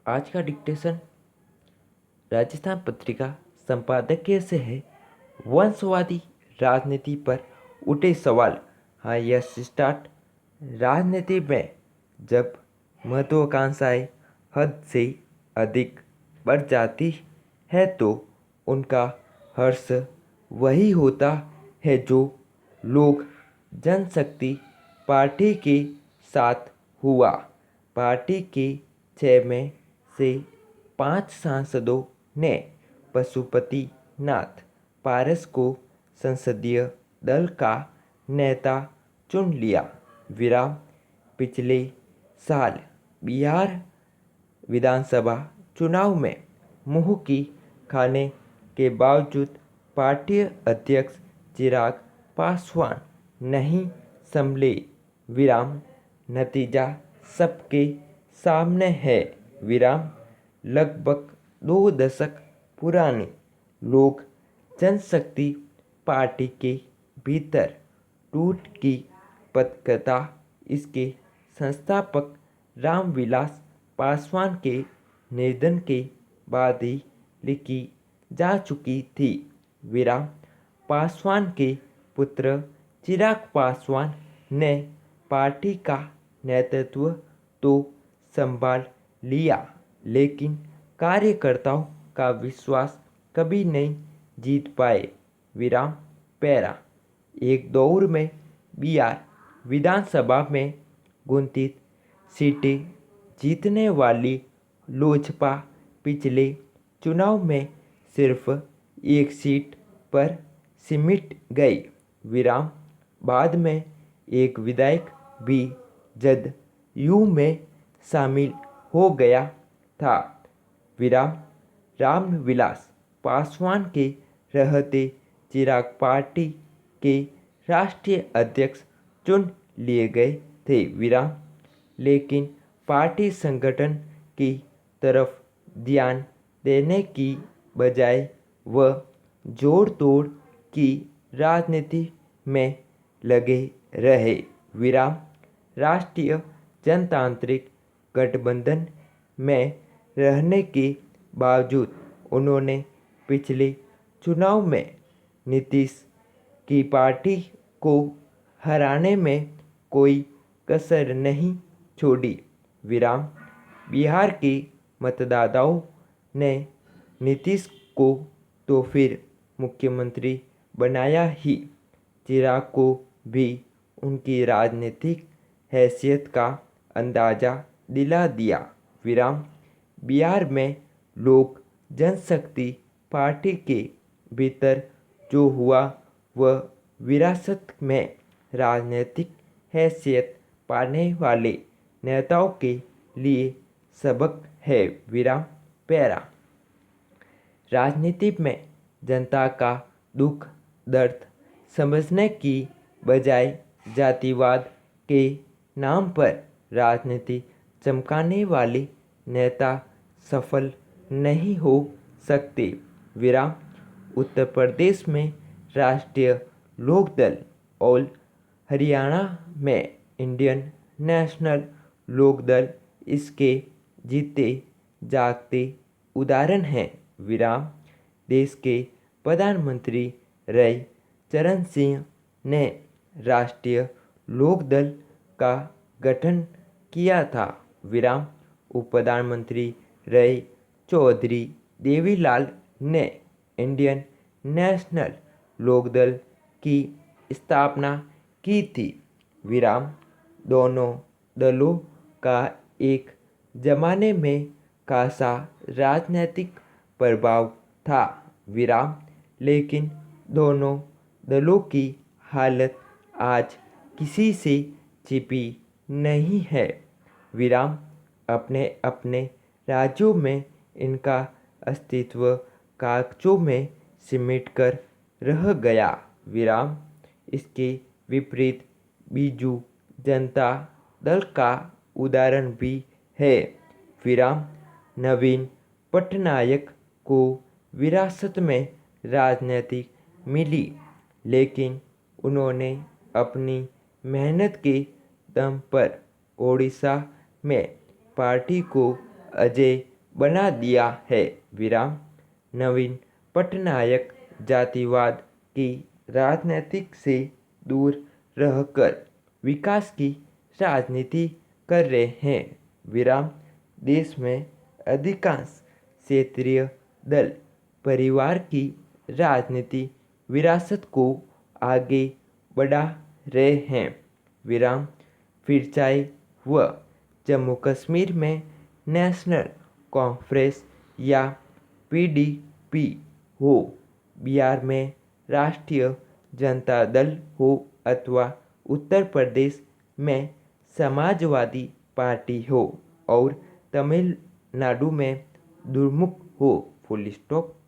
आज का डिक्टेशन राजस्थान पत्रिका संपादकीय से है। वंशवादी राजनीति पर उठे सवाल। हाँ, यस स्टार्ट। राजनीति में जब महत्वाकांक्षाएं हद से अधिक बढ़ जाती है तो उनका हर्ष वही होता है जो लोग जनशक्ति पार्टी के साथ हुआ। पार्टी के 6 में से 5 सांसदों ने पशुपति नाथ पारस को संसदीय दल का नेता चुन लिया। विराम। पिछले साल बिहार विधानसभा चुनाव में मुंह की खाने के बावजूद पार्टी अध्यक्ष चिराग पासवान नहीं संभले। विराम। नतीजा सबके सामने है। विराम। लगभग 2 दशक पुरानी लोक जनशक्ति पार्टी के भीतर टूट की पत्रकथा इसके संस्थापक रामविलास पासवान के निधन के बाद ही लिखी जा चुकी थी। विराम। पासवान के पुत्र चिराग पासवान ने पार्टी का नेतृत्व तो संभाल लिया, लेकिन कार्यकर्ताओं का विश्वास कभी नहीं जीत पाए। विराम। पैरा। एक दौर में बिहार विधानसभा में 29 सीटें जीतने वाली लोजपा पिछले चुनाव में सिर्फ 1 सीट पर सिमट गई। विराम। बाद में एक विधायक भी जदयू में शामिल हो गया था। विराम। रामविलास पासवान के रहते चिराग पार्टी के राष्ट्रीय अध्यक्ष चुन लिए गए थे। विराम। लेकिन पार्टी संगठन की तरफ ध्यान देने की बजाय वह जोड़ तोड़ की राजनीति में लगे रहे। विराम। राष्ट्रीय जनतांत्रिक गठबंधन में रहने के बावजूद उन्होंने पिछले चुनाव में नीतीश की पार्टी को हराने में कोई कसर नहीं छोड़ी। विराम। बिहार के मतदाताओं ने नीतीश को तो फिर मुख्यमंत्री बनाया ही, चिराग को भी उनकी राजनीतिक हैसियत का अंदाज़ा दिला दिया। विराम। बिहार में लोक जनशक्ति पार्टी के भीतर जो हुआ वह विरासत में राजनीतिक हैसियत पाने वाले नेताओं के लिए सबक है। विराम। पैरा। राजनीति में जनता का दुख दर्द समझने की बजाय जातिवाद के नाम पर राजनीति चमकाने वाले नेता सफल नहीं हो सकते। विराम। उत्तर प्रदेश में राष्ट्रीय लोकदल और हरियाणा में इंडियन नेशनल लोकदल इसके जीते जागते उदाहरण हैं। विराम। देश के प्रधानमंत्री रहे चरण सिंह ने राष्ट्रीय लोकदल का गठन किया था। विराम। उप प्रधानमंत्री रहे चौधरी देवीलाल ने इंडियन नेशनल लोकदल की स्थापना की थी। विराम। दोनों दलों का एक जमाने में खासा राजनीतिक प्रभाव था। विराम। लेकिन दोनों दलों की हालत आज किसी से छिपी नहीं है। विराम। अपने अपने राज्यों में इनका अस्तित्व कागजों में सिमट कर रह गया। विराम। इसके विपरीत बीजू जनता दल का उदाहरण भी है। विराम। नवीन पटनायक को विरासत में राजनीति मिली, लेकिन उन्होंने अपनी मेहनत के दम पर ओडिशा में पार्टी को अजय बना दिया है। विराम। नवीन पटनायक जातिवाद की राजनीतिक से दूर रहकर विकास की राजनीति कर रहे हैं। विराम। देश में अधिकांश क्षेत्रीय दल परिवार की राजनीति विरासत को आगे बढ़ा रहे हैं। विराम। फिर चाहे वह जम्मू कश्मीर में नेशनल कॉन्फ्रेंस या पीडीपी हो, बिहार में राष्ट्रीय जनता दल हो अथवा उत्तर प्रदेश में समाजवादी पार्टी हो और तमिलनाडु में दुर्मुख हो। Full stop.